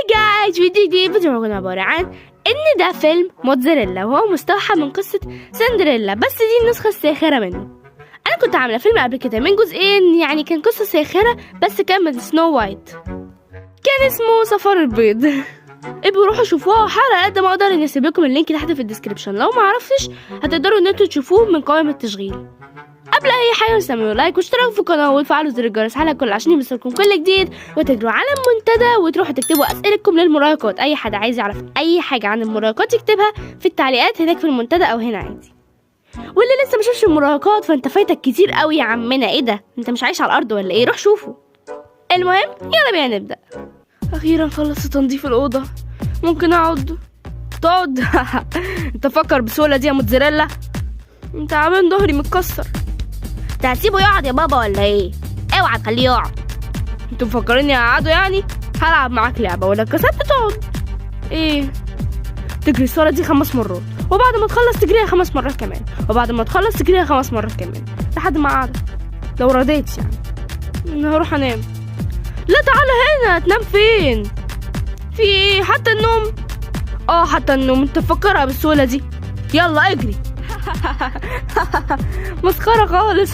جايز فيديو جديد بتكون عبارة عن ان ده فيلم موتزاريلا وهو مستوحى من قصة سندريلا، بس دي النسخة الساخرة منه. انا كنت عاملة فيلم قبل كده من جزئين، يعني كان قصة ساخرة بس كان من سنو وايت، كان اسمه صفار البيض. ابقوا روحوا شوفوها، وحاول على قد ما اقدر اني اسيب لكم اللينك تحت في الديسكريبشن، لو ما عرفتش هتقدروا ان انتوا تشوفوه من قائمة التشغيل. قبل اي حاجه تعملوا لايك واشتراك في القناه وتفعلوا زر الجرس على الكل عشان يوصلكم كل جديد، وتجروا على المنتدى وتروحوا تكتبوا اسئلتكم للمراهقات. اي حد عايز يعرف اي حاجه عن المراهقات يكتبها في التعليقات هناك في المنتدى او هنا عادي. واللي لسه ما شافش المراهقات فانت فايتك كتير قوي يا عمنا. ايه ده، انت مش عايش على الارض ولا ايه؟ روح شوفه. المهم يلا بينا نبدا. اخيرا خلصت تنظيف الاوضه، ممكن اقعد؟ تقعد؟ انت فكر بسهوله دي يا موتزاريلا؟ انت عامل ظهري متكسر. انت هتسيبه يقعد يا بابا ولا ايه؟ اوعى تخليه يقعد. انتوا مفكريني اقعده يعني؟ هلعب معاك لعبه ولا كسبت تقعد؟ ايه؟ تجري الصوره دي 5 مرات، وبعد ما تخلص تجريها 5 مرات كمان، وبعد ما تخلص تجريها 5 مرات كمان لحد ما اقعد. لو رضيت يعني. انا هروح انام. لا تعالى هنا. تنام فين؟ في ايه؟ حتى النوم؟ حتى النوم. انت مفكرها بالسهوله دي؟ يلا اجري. مسخرة خالص.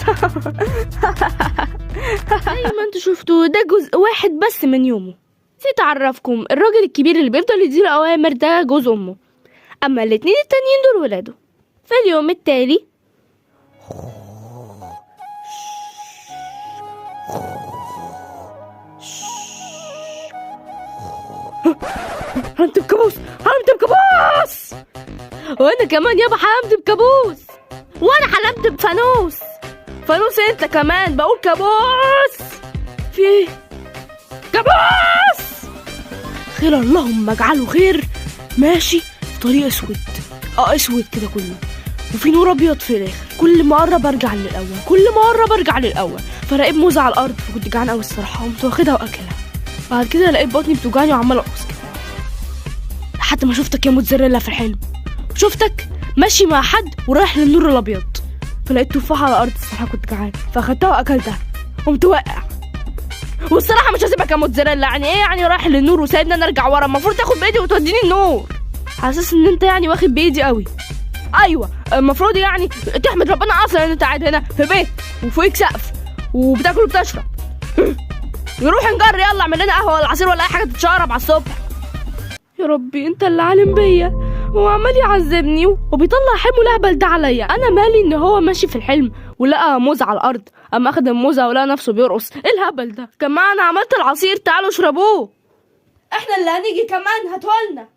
زي ما انتوا شفتوا ده جزء واحد بس من يومه. نسيت اعرفكم، الراجل الكبير اللي بيفضل يديله اوامر ده جوز امه، اما الاتنين التانيين دول ولاده. في اليوم التالي حلمت بكابوس. حلمت بكابوس. وانا كمان يابا حلمت بكابوس. وانا حلمت بفانوس. فانوس انت كمان. بقول كابوس. في ايه؟ كابوس. خير اللهم اجعله خير. ماشي في طريق اسود، اسود كده كله، وفي نور ابيض في الاخر. كل ما اقرب ارجع للاول، كل ما اقرب ارجع للاول. فلقيت موزه على الارض، فكنت جعان قوي الصراحه، قمت واخدها واكلها. بعد كده لقيت بطني بتوجعني وعمال ارقص كده، لحد ما شفتك يا موتزاريلا في الحلم. شفتك ماشي مع حد ورايح للنور الابيض، فلقيت تفاحه على الارض الصراحه، كنت جعان فاخدتها واكلتها، قمت واقع. والصراحه مش هسيبك يا موتزاريلا. يعني ايه يعني رايح للنور وسايبني انا ارجع ورا؟ المفروض تاخد بايدي وتوديني النور. حاسس ان انت يعني واخد بايدي قوي. ايوه المفروض يعني تحمد ربنا اصلا ان انت قاعد هنا في بيت وفوقك سقف وبتاكل وبتشرب. نروح نجري، يلا اعمل لنا قهوه ولا عصير ولا اي حاجه تتشرب على الصبح. يا ربي انت اللي عالم بيا. هو عمال يعذبني وبيطلع حلمه الاهبل ده عليا. انا مالي ان هو ماشي في الحلم ولقى موزه على الارض، اما اخد الموزه ولقى نفسه بيرقص. ايه الهبل ده؟ كمان انا عملت العصير، تعالوا اشربوه. احنا اللي هنيجي كمان، هاتولنا.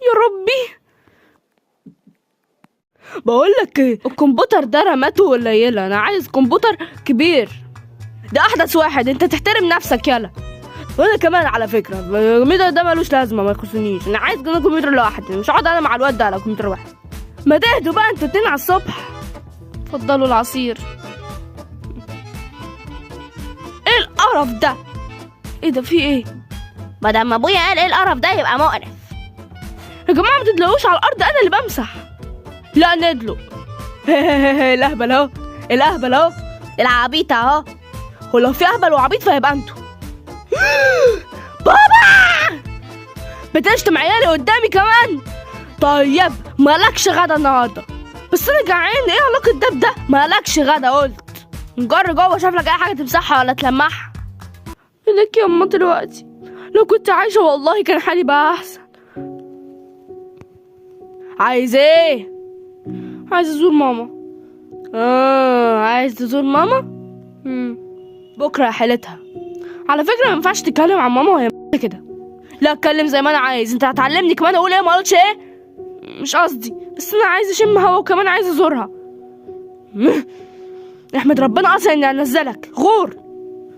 يا ربي. بقول لك ايه، الكمبيوتر ده رماته قليله، انا عايز كمبيوتر كبير، ده احدث واحد. انت تحترم نفسك يلا. وانا كمان على فكره الكمبيوتر ده ملوش لازمه، ما يخصنيش. انا عايز كمبيوتر لوحدي، مش هقعد انا مع الواد ده على كمبيوتر واحد. ما تهدوا بقى انتوا اتنين على الصبح. اتفضلوا العصير. ايه القرف ده؟ ايه ده؟ في ايه؟ ما دام ابويا قال ايه القرف ده يبقى مقرف. يا جماعه ما تدلقوش على الارض، انا اللي بمسح. لا ندلق. الاهبل اهو، الاهبل اهو، العبيط اهو. ولو في اهبل وعبيط فيبقى انتوا. بابا بتشتم عيالي قدامي كمان؟ طيب مالكش غدا النهارده. بس انا جعان. ايه علاقه ده بده؟ مالكش غدا قلت. نجر جوه شوف لك اي حاجه تمسحها ولا تلمعها. لك يا اما دلوقتي لو كنت عايشه والله كان حالي بقى احسن. عايز ايه؟ عايز ازور ماما. عايز تزور ماما؟ بكره يا حيلتها. على فكره ما ينفعش تتكلم عن ماما وهي كده. لا اتكلم زي ما انا عايز. انت هتعلمني كمان اقول ايه ما قلتش ايه؟ مش قصدي، بس انا عايز اشم هوا وكمان عايز ازورها. احمد ربنا اصلا اني انزلك غور.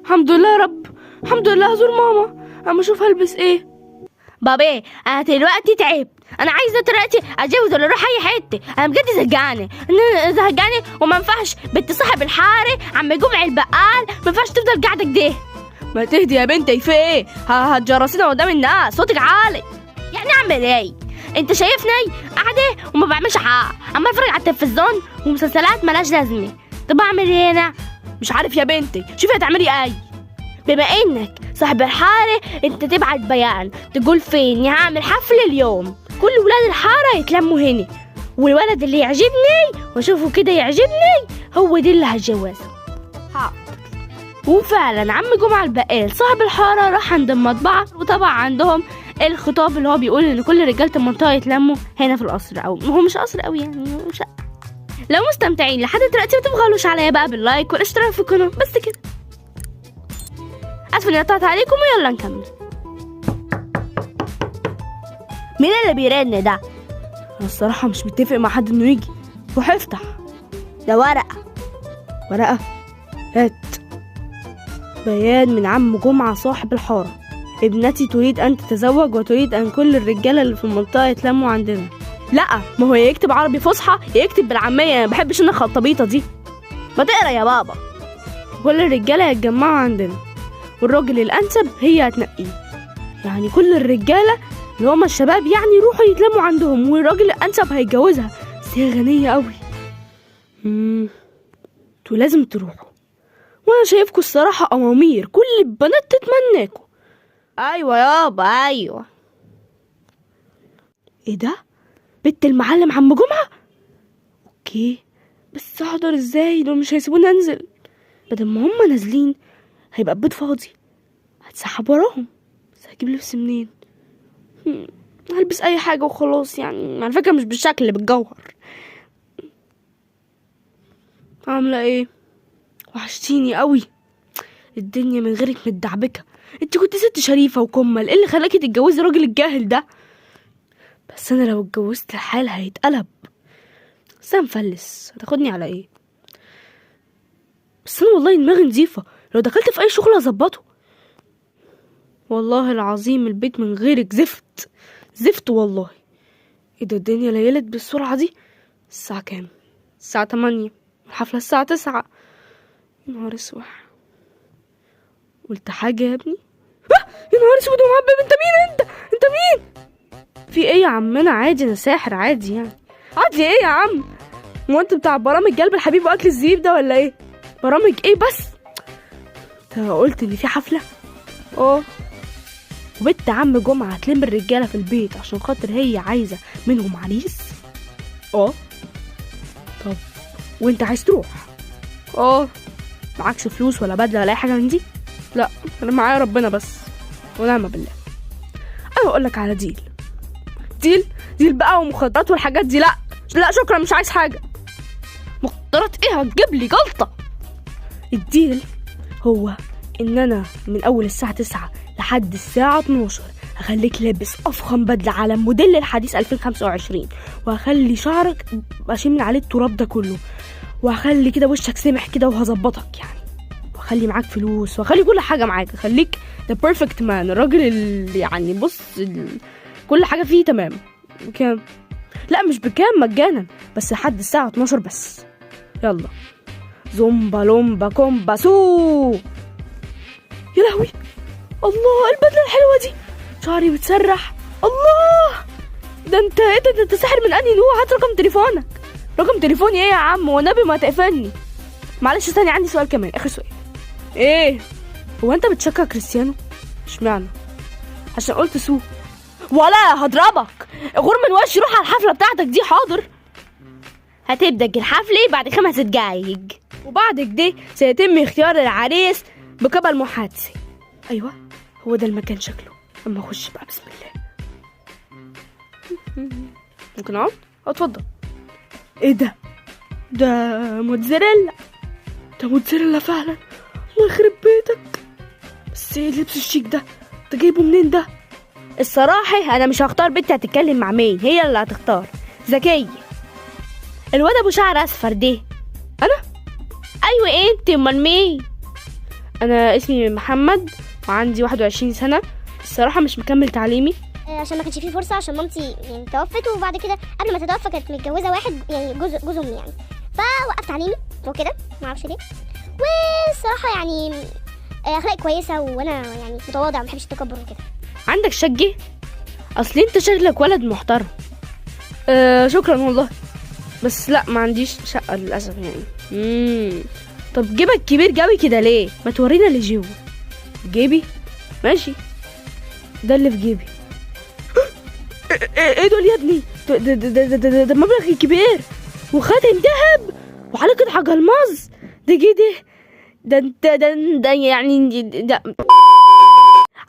الحمد لله يا رب، الحمد لله. هزور ماما اما اشوف هلبس ايه. بابي انا دلوقتي تعبت، انا عايزه دلوقتي اتجوز ولا اروح اي حته. انا بجد زهقانه وما ينفعش بنت صاحب الحاره عم جمع البقال، ما ينفعش تفضل قاعده كده. ما تهدي يا بنتي، في ايه؟ هتجرسينا قدام الناس، صوتك عالي. يعني اعمل ايه؟ انت شايفني قاعده وما بعملش حاجه، عمال اتفرج على التلفزيون ومسلسلات ملاش لازمه. طب اعمل ايه انا؟ مش عارف يا بنتي، شوفي هتعملي ايه. بما انك صاحب الحاره انت تبعت بيان تقول فين هعمل حفله اليوم، كل ولاد الحاره يتلموا هنا، والولد اللي يعجبني واشوفه كده يعجبني هو دي اللي هتجوزه. حاضر. وفعلا عم جمعة البقال صاحب الحاره راح عند المطبعه، وطبعا عندهم الخطاب اللي هو بيقول ان كل رجاله المنطقه يتلموا هنا في القصر، او هو مش قصر قوي يعني، مش. لو مستمتعين لحد دلوقتي ما تبغالوش عليا بقى باللايك والاشتراك في القناه، بس كده. اسف اني قطعت عليكم، ويلا نكمل. مين اللي بيرن ده؟ انا الصراحه مش متفق مع حد انه يجي. روح افتح. ده ورقه. هات. بيان من عم جمعة صاحب الحاره. ابنتي تريد ان تتزوج وتريد ان كل الرجاله اللي في المنطقه يتلموا عندنا. لا، ما هو يكتب عربي فصحى يكتب بالعاميه، انا ما بحبش انا الخطابيطه دي. ما تقرا يا بابا. كل الرجاله يتجمعوا عندنا، والراجل الانسب هي هتنقيه. يعني كل الرجاله اللي هم الشباب يعني يروحوا يتلموا عندهم، والراجل الانسب هيتجوزها. بس هي غنيه قوي. انتوا لازم تروحوا، وانا شايفكوا الصراحه امامير، كل البنات تتمناكوا. ايوه يابا ايوه. ايه ده؟ بنت المعلم عم جمعة؟ اوكي، بس احضر ازاي؟ دول مش هيسيبوني انزل. بدل ما هم نازلين هيبقى البيت فاضي، هتسحب وراهم. بس هجيب لبس منين؟ هلبس اي حاجة وخلاص، يعني على فكرة مش بالشكل اللي بالجوهر. عاملة ايه؟ وحشتيني قوي. الدنيا من غيرك متدعبكة. انت كنت ست شريفة وكمل، ايه اللي خلاكي تتجوزي الراجل الجاهل ده؟ بس انا لو اتجوزت الحال هيتقلب. بس انا مفلس، هتاخدني على ايه؟ بس انا والله دماغي نظيفه، لو دخلت في اي شغل هظبطه. والله العظيم البيت من غيرك زفت والله. ايه ده؟ الدنيا ليلت بالسرعه دي؟ الساعه كام؟ الساعه 8، والحفله الساعه 9. يا نهار اسود. قلت حاجه يا ابني؟ يا نهار اسود ومهبب. انت مين؟ انت مين؟ في ايه يا عمنا؟ عادي، انا ساحر عادي يعني. عادي ايه يا عم؟ هو انت بتاع برامج قلب الحبيب واكل الزبيب ده ولا ايه؟ برامج ايه بس؟ انت قلت ان في حفله؟ وبنت عم جمعة هتلم الرجاله في البيت عشان خاطر هي عايزه منهم عريس؟ طب وانت عايز تروح؟ معكش فلوس ولا بدله ولا اي حاجه من دي؟ لا، انا معايا ربنا بس ونعم بالله. انا اقول لك على ديل بقى، ومخدرات والحاجات دي. لا شكرا، مش عايز حاجه. مخدرات ايه؟ هتجيب لي جلطه. الديل هو ان انا من اول الساعه 9 لحد الساعه 12 هخليك لابس افخم بدله على الموديل الحديث 2025، وهخلي شعرك اشيل من عليه التراب ده كله، وهخلي كده وشك سمح كده، وهظبطك يعني، وهخلي معاك فلوس، وهخلي كل حاجه معاك. خليك the perfect man، الراجل اللي يعني بص كل حاجه فيه تمام. بكام؟ لا مش بكام، مجانا، بس لحد الساعه 12 بس. يلا زومبا لومبا كومبا سو. يا لهوي، الله البدله الحلوه دي، شعري بتسرح. الله، ده انت ايه ده؟ انت ساحر من انهي نوع؟ هات رقم تليفونك. رقم تليفوني ايه يا عم؟ والنبي ما تقفلني. معلش ثاني، عندي سؤال كمان، اخر سؤال. ايه هو انت بتشكك كريستيانو؟ اشمعنى؟ عشان قلت سو؟ ولا هضربك غور من وشي. روح على الحفله بتاعتك دي. حاضر. هتبدأ الحفله بعد 5 دقايق، وبعد كده سيتم اختيار العريس بقبل محادثه. ايوه هو ده المكان شكله. اما اخش بقى، بسم الله. ممكن اقعد؟ اتفضل. ايه ده؟ ده موتزاريلا. ده موتزاريلا فعلا. الله يخرب بيتك. بس ايه اللبس الشيك ده؟ انت جايبه منين ده؟ الصراحه انا مش هختار بنتي هتتكلم مع مين، هي اللي هتختار. ذكيه. الواد ابو شعر اصفر ده. انا؟ ايوه انت. امال مين؟ انا اسمي محمد وعندي 21 سنه. الصراحه مش مكمل تعليمي عشان ما كانش فيه فرصه، عشان مامتي يعني توفت، وبعد كده قبل ما تتوفى كانت متجوزه واحد يعني جوز امي يعني، فوقفت تعليمي وكده ما اعرفش ليه. والصراحه يعني اخلاقي كويسه، وانا يعني متواضع، ما بحبش التكبر وكده. عندك شقه؟ اصل انت شكلك ولد محترم. شكرا والله، بس لا ما عنديش شقة للأسف يعني. طب جيبك كبير قوي كده ليه؟ ما تورينا اللي جيبه. جيبي ماشي، ده اللي في جيبي. ايه دول يا ابني؟ ده مبلغ كبير، وخاتم دهب وعليه قطعة الماس. ده كده ده يعني ده.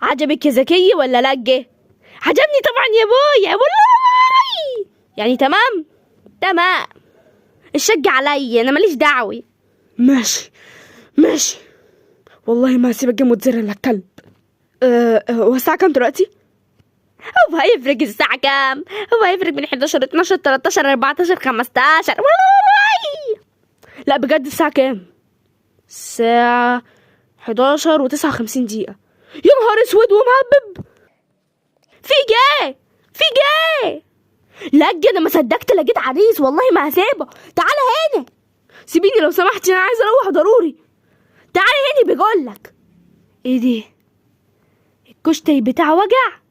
عجبك يا زكية ولا لا؟ عجبني طبعا يا بوي والله. يعني تمام الشج عليا، انا ماليش دعوة. ماشي والله ما هسيبك يا موتزاريلا الكلب. هو الساعة كام دلوقتي؟ هو هيفرق الساعة كام؟ هو هيفرق من 11 12 13 14 15 والله. لا بجد الساعة كام؟ الساعة 11 و59 دقيقة. يا نهار اسود ومهبب. في جاي لا انا ما صدقت لقيت عريس، والله ما هسيبه. تعالى هنا، سيبيني لو سمحتي، انا عايزه اروح ضروري. تعالى هنا بيقولك. ايه دي؟ الكشتي بتاعه وجع.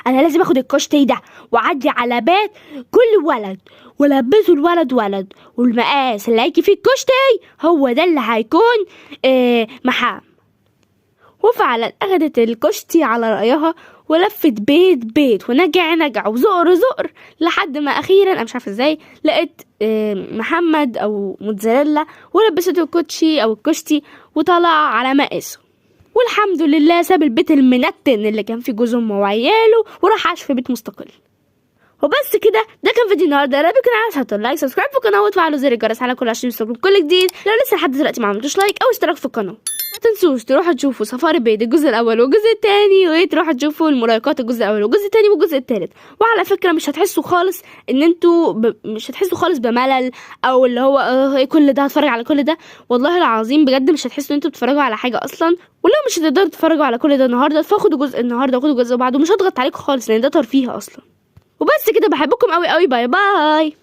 انا لازم اخد الكشتي ده واعدي على بيت كل ولد ولبسه الولد ولد، والمقاس اللي هيجي فيه الكشتي هو ده اللي هيكون محام. وفعلا اخدت الكشتي على رأيها ولفت بيت ونجع وزقر لحد ما اخيرا انا مش عارفه ازاي لقيت محمد او موتزاريلا، ولبسته الكوتشي او الكشتي وطلع على مقاسه. والحمد لله ساب البيت المنتن اللي كان فيه جوز امه وعياله وراح عاش في بيت مستقل. وبس كده، ده كان فيديو النهارده. لو كان عايز تحطوا لايك سبسكرايب في القناه وتفعلوا زر الجرس على كل عشان يوصلكم كل جديد. لو لسه لحد دلوقتي ما عملتوش لايك او اشتراك في القناه، ما تنسوش تروحوا تشوفوا سفاري بيض الجزء الاول والجزء الثاني، وتروحوا تشوفوا المراهقات الجزء الاول والجزء الثاني والجزء الثالث. وعلى فكره مش هتحسوا خالص ان انتوا مش هتحسوا خالص بملل او اللي هو كل ده هتفرج على كل ده. والله العظيم بجد مش هتحسوا ان انتوا بتتفرجوا على حاجه اصلا. ولو مش هتقدروا تتفرجوا على كل ده النهارده فاخدوا جزء النهارده وخدوا جزء بعده، مش هضغط عليكم خالص لان ده ترفيه اصلا. وبس كده، بحبكم قوي قوي. باي باي.